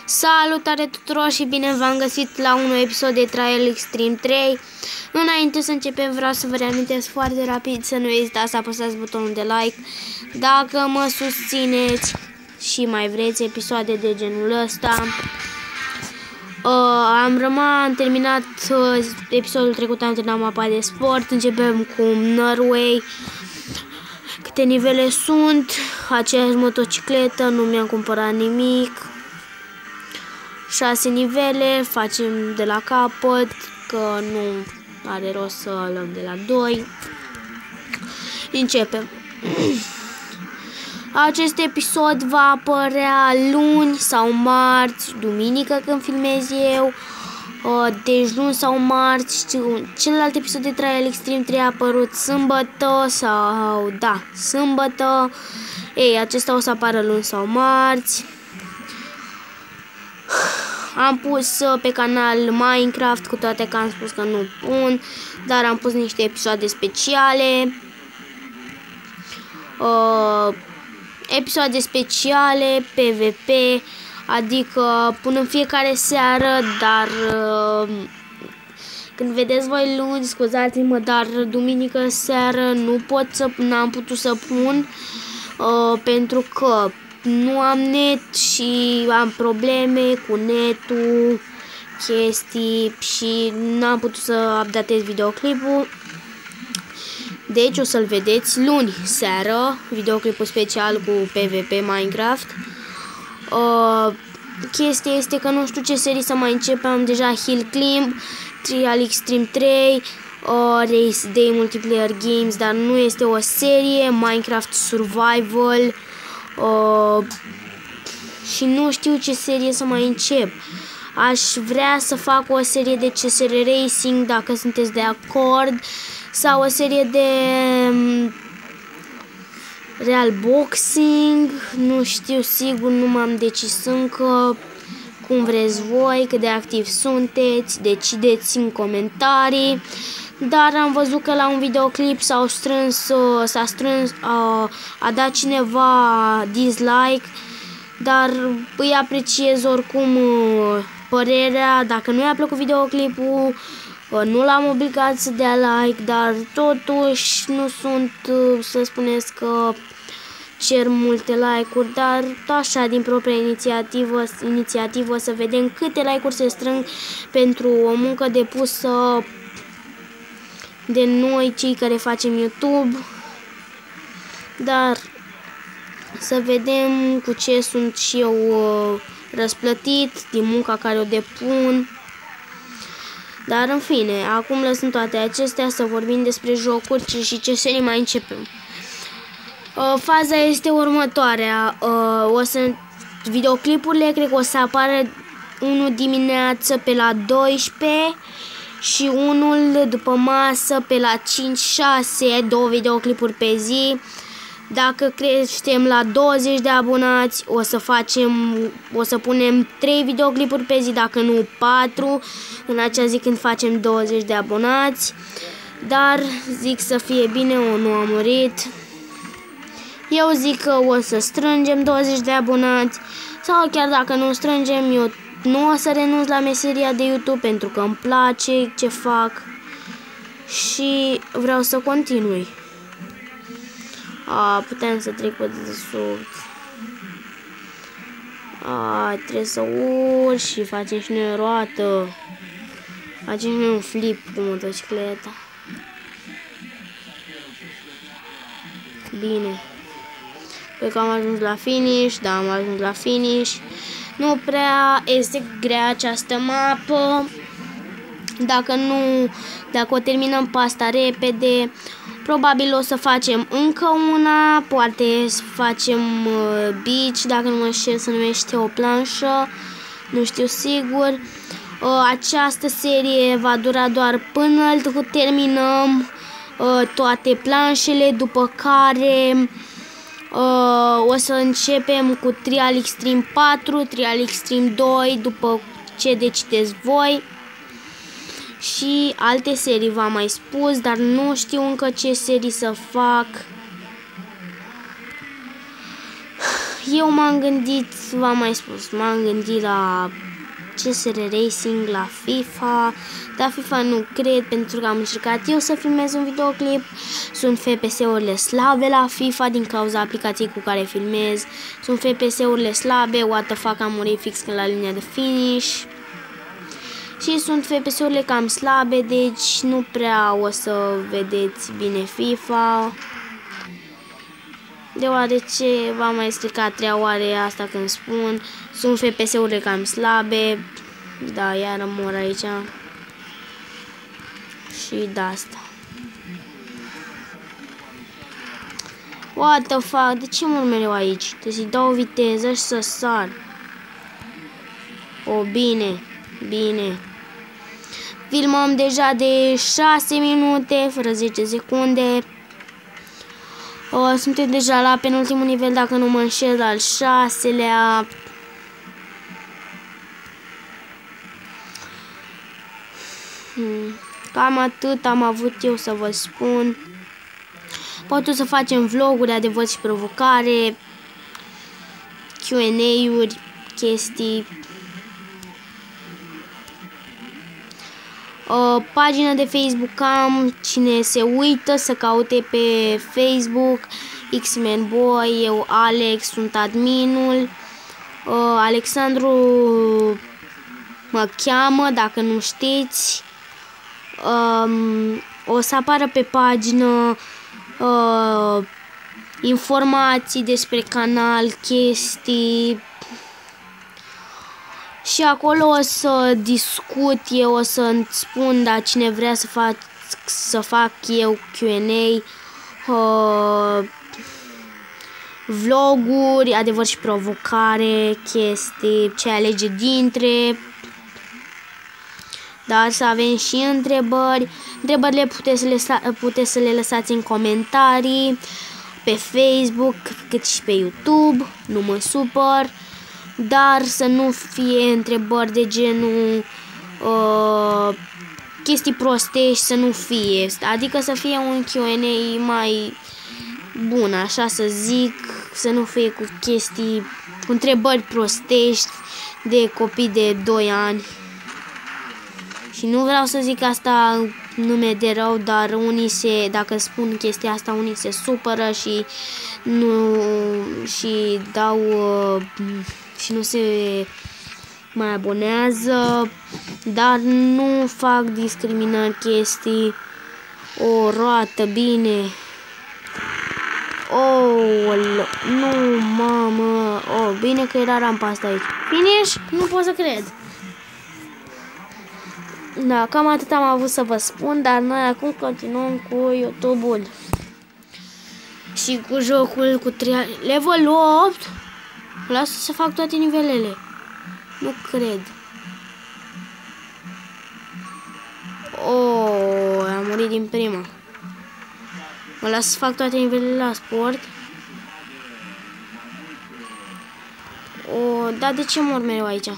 Salutare tuturor și bine v-am găsit la un nou episod de Trial Extreme 3. Înainte să începem vreau să vă reamintesc foarte rapid să nu ezitați să apăsați butonul de like dacă mă susțineți și mai vreți episoade de genul ăsta. Am terminat episodul trecut, am terminat mapa de sport. Începem cu Norway. Câte nivele sunt? Aceeași motocicletă, nu mi-am cumpărat nimic. 6 nivele, facem de la capăt, că nu are rost să luăm de la 2. Începem. Acest episod va apărea luni sau marți, duminică când filmez eu. Deci luni sau marți. Celălalt episod de Trial Extreme 3 a apărut sâmbătă sau da, sâmbătă. Ei, acesta o să apară luni sau marți. Am pus pe canal Minecraft, cu toate că am spus că nu pun, dar am pus niște episoade speciale. Episoade speciale, PvP, adică pun în fiecare seară, dar când vedeți voi luni, scuzați-mă, dar duminică seară n-am putut să pun pentru că nu am net și am probleme cu netul, chestii și n-am putut să updatez videoclipul. Deci o să-l vedeți luni seară, videoclipul special cu PvP Minecraft. Chestia este că nu știu ce serii să mai începem. Am deja Hill Climb, Trial Extreme 3, Race Day Multiplayer Games, dar nu este o serie, Minecraft Survival. Și nu știu ce serie să mai încep. Aș vrea să fac o serie de CSR Racing, dacă sunteți de acord, sau o serie de Real Boxing. Nu știu sigur, nu m-am decis încă. Cum vreți voi, cât de activi sunteți, decideți în comentarii. Dar am văzut că la un videoclip a dat cineva dislike, dar îi apreciez oricum părerea. Dacă nu i-a plăcut videoclipul, nu l-am obligat să dea like, dar totuși nu sunt, să spuneți că cer multe like-uri, dar așa din propria inițiativă să vedem câte like-uri se strâng pentru o muncă depusă de noi, cei care facem YouTube. Dar să vedem cu ce sunt și eu răsplătit din munca care o depun. Dar în fine, acum lăsând toate acestea să vorbim despre jocuri și ce serii mai începem. Faza este următoarea. Videoclipurile cred că o să apară unul dimineață pe la 12 și unul după masă pe la 5-6, 2 videoclipuri pe zi. Dacă creștem la 20 de abonați, o să punem 3 videoclipuri pe zi, dacă nu 4, în acea zi când facem 20 de abonați. Dar zic să fie bine, nu a murit. Eu zic că o să strângem 20 de abonați, sau chiar dacă nu strângem, eu nu o să renunț la meseria de YouTube pentru că îmi place ce fac și vreau să continui. Putem să trec pe dedesubt. Trebuie să urc și facem și noi o roată. Facem și noi un flip cu motocicleta. Bine. Cred că am ajuns la finish. Da, am ajuns la finish. Nu prea este grea această mapă. Dacă o terminăm pe asta repede, probabil o să facem încă una, poate să facem beach, dacă nu mă știu, se numește o planșă, nu știu sigur. Această serie va dura doar până terminăm toate planșele, după care o să începem cu Trial Extreme 4, Trial Extreme 2, după ce decideți voi. Și alte serii v-am mai spus, dar nu știu încă ce serii să fac. eu m-am gândit, v-am mai spus, m-am gândit la CSR Racing, la FIFA, dar FIFA nu cred pentru că am încercat eu să filmez un videoclip, sunt FPS-urile slabe la FIFA din cauza aplicației cu care filmez, sunt FPS-urile slabe, what the fuck, am murit fix la linia de finish și sunt FPS-urile cam slabe, deci nu prea o să vedeți bine FIFA. Deoarece v-am mai explicat 3 oare asta când spun, sunt FPS-urile cam slabe, da, iar mor aici și de asta. What the fuck, de ce mor mereu aici? Trebuie să-i dau viteză și să sar. O, bine, bine. Filmăm deja de 6 minute, fără 10 secunde. Suntem deja la penultimul nivel, dacă nu mă înșel, al 6-lea. Cam atât am avut eu să vă spun. Poate să facem vloguri, adevăr și provocare, Q&A-uri, chestii. Pagina de Facebook am, cine se uită să caute pe Facebook, X-Men Boy, eu Alex, sunt adminul, Alexandru mă cheamă, dacă nu știți. O să apară pe pagină informații despre canal, chestii. Și acolo o să discut eu, o să spun, da, cine vrea să fac eu Q&A, vloguri, adevăr și provocare, chestii, ce alege dintre. Dar să avem și întrebări. Întrebările puteți să le lăsați în comentarii, pe Facebook, cât și pe YouTube, nu mă supăr. Dar să nu fie întrebări de genul chestii prostești, să nu fie, adică să fie un Q&A mai bun, așa să zic, să nu fie cu chestii, cu întrebări prostești de copii de 2 ani. Și nu vreau să zic asta nume de rău, dar unii dacă spun chestia asta, unii se supără și nu se mai abonează, dar nu fac discriminări, chestii. O roată, bine. Oh, nu, mamă. Oh, bine că era rampa asta aici. Finish? Nu pot să cred. Da, cam atât am avut să vă spun, dar noi acum continuăm cu YouTube-ul. Și cu jocul cu level 8. Lasă să fac toate nivelele. Nu cred. Oh, am murit din prima. Mă las să fac toate nivelele la sport. Oh, dar de ce mor mereu aici?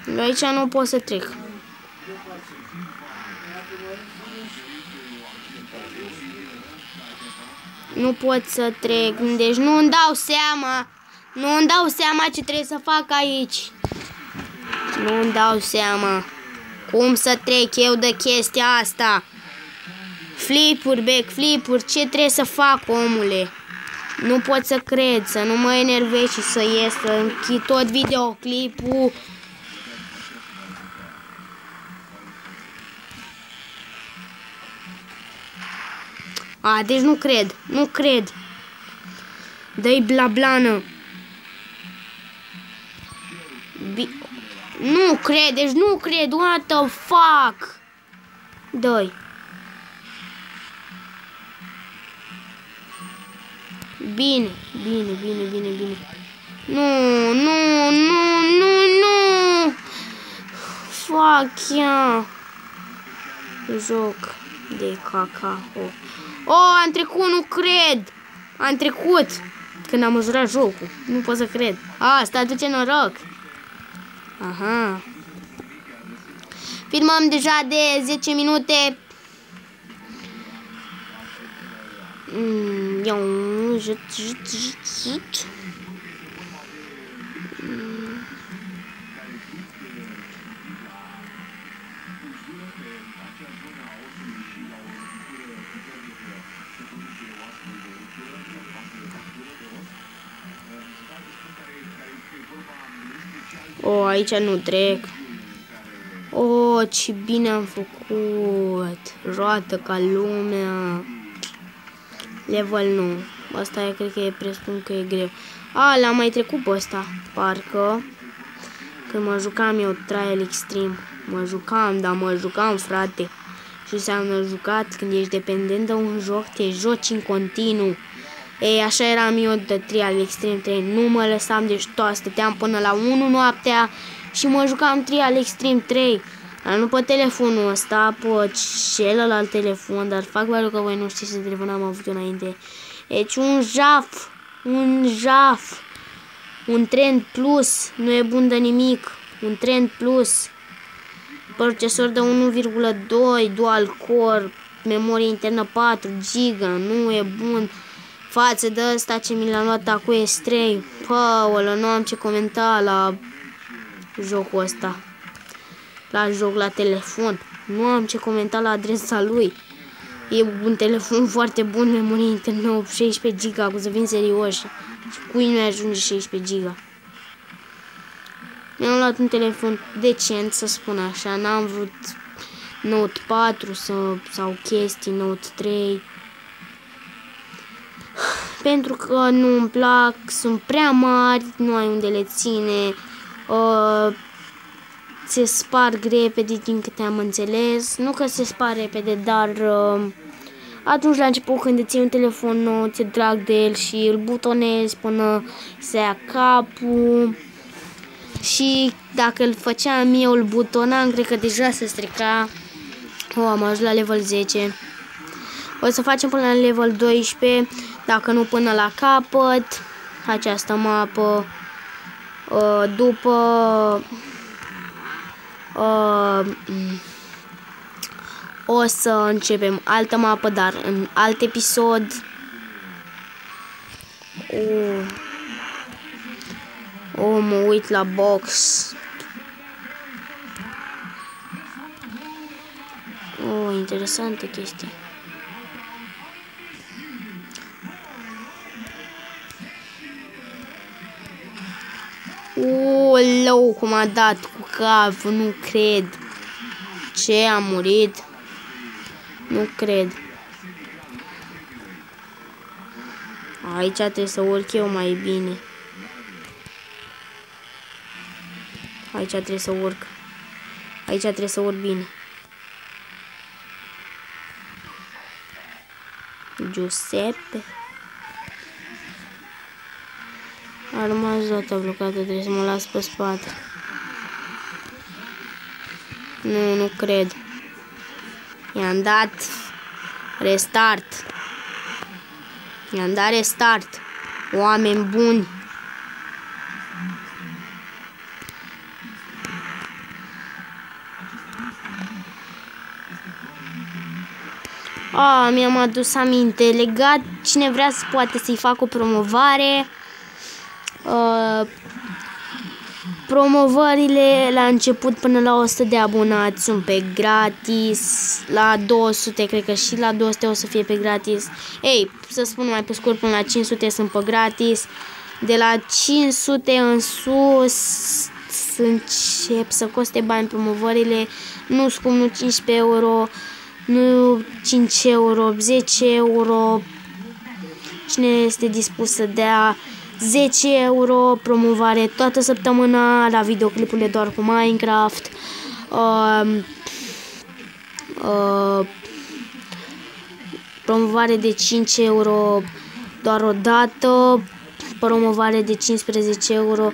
Eu aici nu pot să trec. Nu pot să trec, deci nu îmi dau seama. Nu îmi dau seama ce trebuie să fac aici. Nu îmi dau seama cum să trec eu de chestia asta. Flipuri, backflipuri, ce trebuie să fac, omule? Nu pot să cred, să nu mă enervez și să ies, să închid tot videoclipul. A, deci nu cred, nu cred. Dă-i blablană. Nu cred, deci nu cred, what the fuck. Dă-i. Bine, bine, bine, bine, bine. Nu, nu, nu, nu, nu. Fuck, yeah. Joc de cacao. Oh, am trecut, nu cred. Am trecut. Când am jurat jocul. Nu pot să cred. Asta aduce noroc. Aha. Filmăm deja de 10 minute. O, aici nu trec. O, ce bine am făcut. Roată ca lumea. Level nu. Asta e, cred că e, presupun că e greu. A, l-am mai trecut pe ăsta. Parcă. Când mă jucam eu Trial Extreme. Dar mă jucam, frate. Și înseamnă jucat când ești dependent de un joc, te joci în continuu. Ei, așa eram eu de Trial Extreme 3. Nu mă lăsam de tot. Stăteam până la 1 noaptea și mă jucam Trial Extreme 3. Dar nu pe telefonul ăsta, pe celălalt telefon, dar fac valul că voi nu știți ce telefon am avut înainte. Deci un jaf, un Trend Plus, nu e bun de nimic, un Trend Plus, procesor de 1,2, dual core, memorie internă 4 GB, nu e bun față de ăsta ce mi l-am luat acum S3. Paolo, nu am ce comenta la jocul ăsta. La telefon. Nu am ce comenta la adresa lui. E un telefon foarte bun, memorie internă 16 GB, cu să fim serioși. Și cui nu ajunge 16 GB? Mi-am luat un telefon decent, să spun așa. N-am vrut Note 4 sau chestii, Note 3. Pentru că nu îmi plac, sunt prea mari, nu ai unde le ține. Se sparg repede, din câte am înțeles. Nu că se sparg repede, dar atunci la început când îți iei un telefon nou, ți-e drag de el și îl butonezi până se ia capul. Și dacă îl făceam eu, îl butonam, cred că deja se strica. Am ajuns la level 10. O să facem până la level 12, dacă nu până la capăt, această mapă. După o să începem altă mapă, dar în alt episod. Mă uit la box. Interesantă chestie. Leu, cum a dat cu cap, nu cred. Ce, a murit? Nu cred. Aici trebuie să urc eu mai bine. Aici trebuie să urc. Aici trebuie să urc bine. Giuseppe. A rămas data blocată, trebuie să mă las pe spate. Nu cred. I-am dat restart. I-am dat restart. Oameni buni. Mi-am adus aminte. Legat, cine vrea să poate să-i fac o promovare. Promovările la început până la 100 de abonați sunt pe gratis. La 200, cred că și la 200 o să fie pe gratis. Ei, să spun mai pe scurt, până la 500 sunt pe gratis. De la 500 în sus încep să coste bani promovările. Nu scump, nu 15 euro, nu 5 euro, 10 euro. Cine este dispus să dea 10 euro promovare toată săptămâna la videoclipurile doar cu Minecraft. Promovare de 5 euro doar o dată. Promovare de 15 euro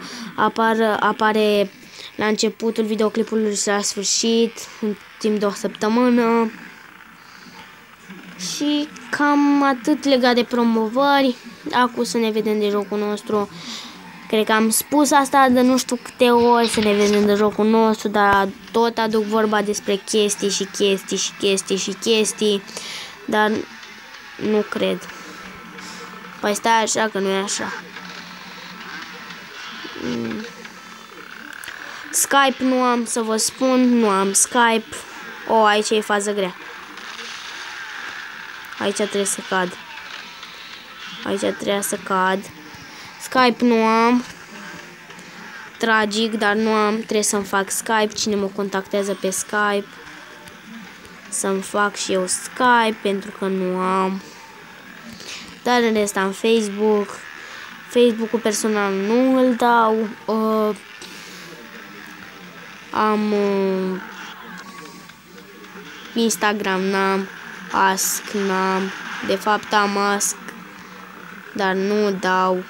apare la începutul videoclipului și la sfârșit, în timp de o săptămână. Și cam atât legat de promovări. Acum să ne vedem de jocul nostru. Cred că am spus asta de nu știu câte ori, să ne vedem de jocul nostru, dar tot aduc vorba despre chestii și chestii și chestii și chestii, dar nu cred. Păi stai așa că nu e așa. Skype nu am, să vă spun, nu am Skype. O, aici e fază grea. Aici trebuie să cad. Aici trebuie să cad. Skype nu am. Tragic, dar nu am. Trebuie să-mi fac Skype. Cine mă contactează pe Skype, să-mi fac și eu Skype, pentru că nu am. Dar în rest am Facebook. Facebook-ul personal nu îl dau. Am Instagram n-am. Ask n-am. De fapt am Ask, dar nu dau.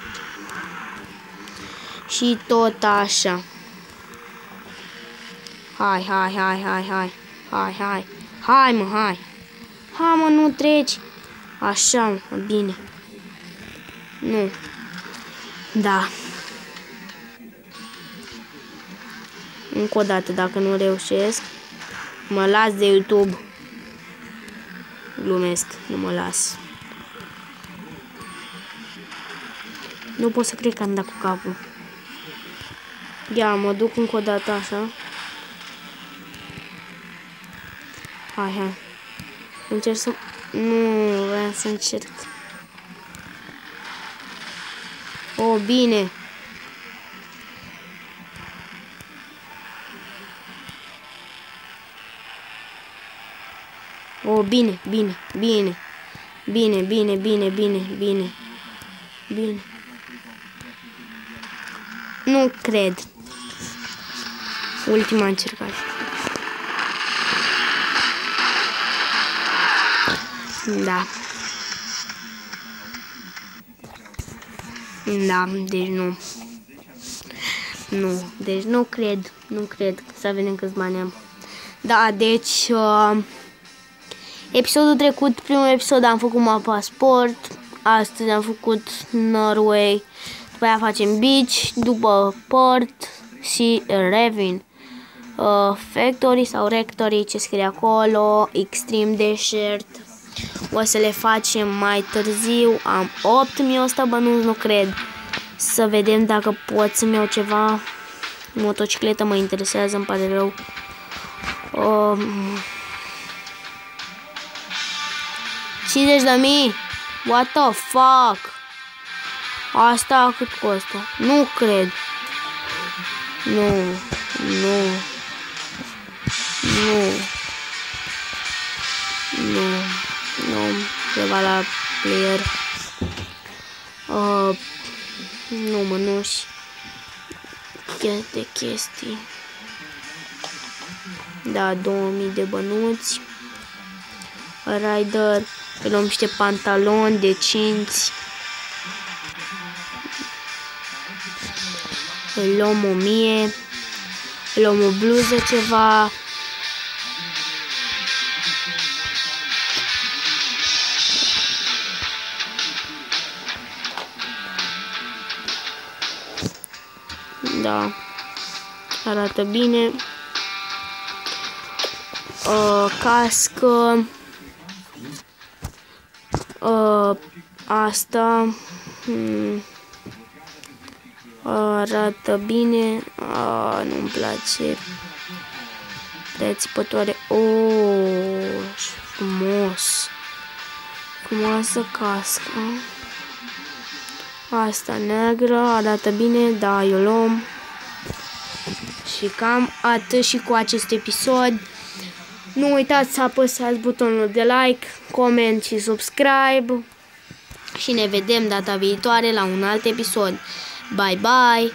Și tot așa. Hai. Hai mă, nu treci. Așa, bine. Nu. Da. Încă o dată, dacă nu reușesc, mă las de YouTube. Glumesc, nu mă las. Nu pot să cred că am dat cu capul. Ia, mă duc încă o dată așa. Hai. Încerc să... Nu, vreau să încerc. O, bine. O, bine. Nu cred. Ultima încercare. Da. Da, deci nu. Nu, deci nu cred. Nu cred. Să vedem câți bani am. Da, deci... episodul trecut, primul episod am făcut mapa sport. Astăzi am făcut Norway. După aia facem beach. După port și Ravine. Factory sau Rectory, ce scrie acolo. Extreme Desert. O să le facem mai târziu. Am 8100 bănuți, nu cred. Să vedem dacă pot să-mi iau ceva. Motocicletă mă interesează, îmi pare rău. 50.000? What the fuck? Asta cât costă? Nu cred. Nu. Ceva la player. Nu mănuși. De chestii. Da, 2000 de bănuți. Rider. Îi luăm niște pantaloni de cinți. Îi luăm 1000. Îi luăm o bluză ceva. Da. Arată bine. Cască. Asta arată bine. Nu-mi place. Prea țipătoare. Frumos. Frumoasă cască. Asta neagră, arată bine. Da, eu luăm. Și cam atât și cu acest episod. Nu uitați să apăsați butonul de like, comment și subscribe. Și ne vedem data viitoare la un alt episod. Bye bye!